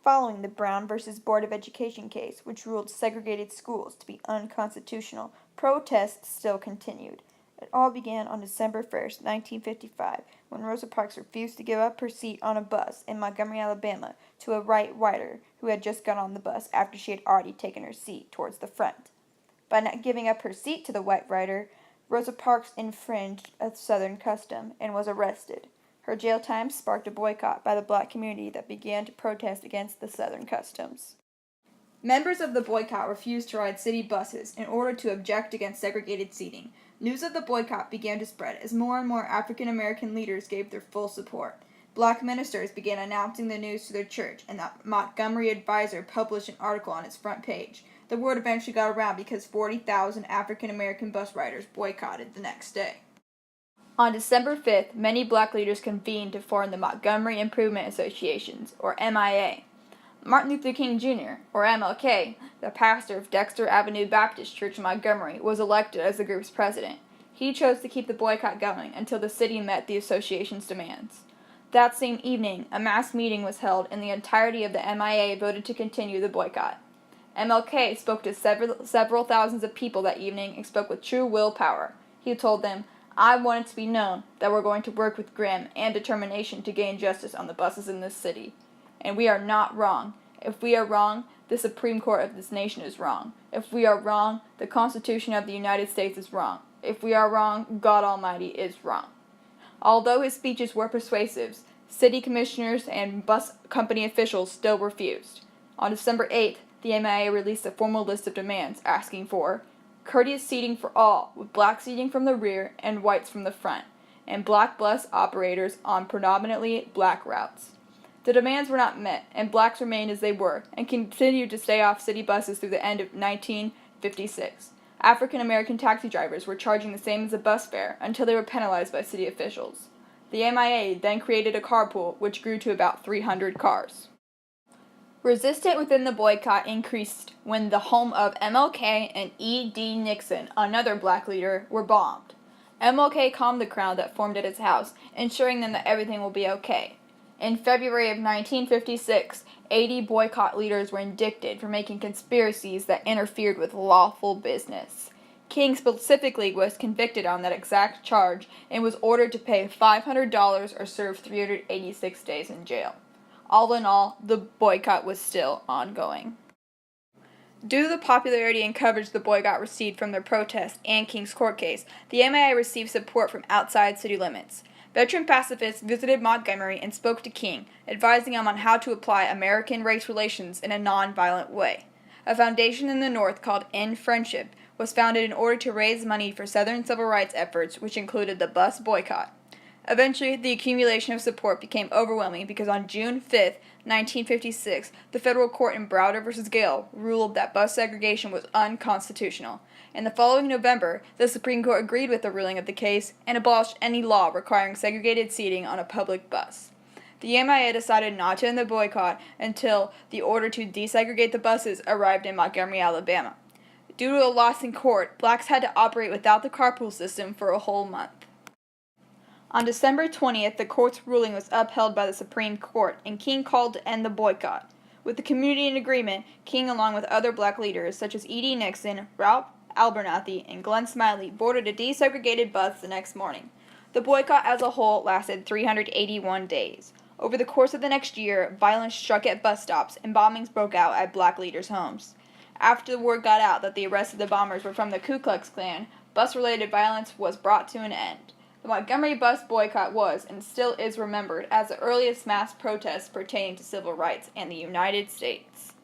Following the Brown v. Board of Education case, which ruled segregated schools to be unconstitutional, protests still continued. It all began on December 1, 1955, when Rosa Parks refused to give up her seat on a bus in Montgomery, Alabama, to a white rider who had just got on the bus after she had already taken her seat towards the front. By not giving up her seat to the white rider, Rosa Parks infringed a Southern custom and was arrested. Her jail time sparked a boycott by the black community that began to protest against the Southern customs. Members of the boycott refused to ride city buses in order to object against segregated seating. News of the boycott began to spread as more and more African American leaders gave their full support. Black ministers began announcing the news to their church, and the Montgomery Advisor published an article on its front page. The word eventually got around because 40,000 African American bus riders boycotted the next day. On December 5th, many black leaders convened to form the Montgomery Improvement Associations, or MIA. Martin Luther King Jr., or MLK, the pastor of Dexter Avenue Baptist Church in Montgomery, was elected as the group's president. He chose to keep the boycott going until the city met the association's demands. That same evening, a mass meeting was held, and the entirety of the MIA voted to continue the boycott. MLK spoke to several thousands of people that evening and spoke with true willpower. He told them, "I want it to be known that we're going to work with grim and determination to gain justice on the buses in this city. And we are not wrong. If we are wrong, the Supreme Court of this nation is wrong. If we are wrong, the Constitution of the United States is wrong. If we are wrong, God Almighty is wrong." Although his speeches were persuasive, city commissioners and bus company officials still refused. On December 8th, the MIA released a formal list of demands asking for courteous seating for all, with black seating from the rear and whites from the front, and black bus operators on predominantly black routes. The demands were not met, and blacks remained as they were, and continued to stay off city buses through the end of 1956. African American taxi drivers were charging the same as a bus fare until they were penalized by city officials. The MIA then created a carpool, which grew to about 300 cars. Resistance within the boycott increased when the home of MLK and E.D. Nixon, another black leader, were bombed. MLK calmed the crowd that formed at his house, ensuring them that everything will be okay. In February of 1956, 80 boycott leaders were indicted for making conspiracies that interfered with lawful business. King specifically was convicted on that exact charge and was ordered to pay $500 or serve 386 days in jail. All in all, the boycott was still ongoing. Due to the popularity and coverage the boycott received from their protest and King's court case, the MIA received support from outside city limits. Veteran pacifists visited Montgomery and spoke to King, advising him on how to apply American race relations in a nonviolent way. A foundation in the North called End Friendship was founded in order to raise money for Southern civil rights efforts, which included the bus boycott. Eventually, the accumulation of support became overwhelming because on June 5, 1956, the federal court in Browder v. Gale ruled that bus segregation was unconstitutional. In the following November, the Supreme Court agreed with the ruling of the case and abolished any law requiring segregated seating on a public bus. The MIA decided not to end the boycott until the order to desegregate the buses arrived in Montgomery, Alabama. Due to a loss in court, blacks had to operate without the carpool system for a whole month. On December 20th, the court's ruling was upheld by the Supreme Court, and King called to end the boycott. With the community in agreement, King, along with other black leaders such as E.D. Nixon, Ralph Abernathy, and Glenn Smiley, boarded a desegregated bus the next morning. The boycott as a whole lasted 381 days. Over the course of the next year, violence struck at bus stops, and bombings broke out at black leaders' homes. After the word got out that the arrested the bombers were from the Ku Klux Klan, bus-related violence was brought to an end. The Montgomery Bus Boycott was, and still is, remembered as the earliest mass protest pertaining to civil rights in the United States.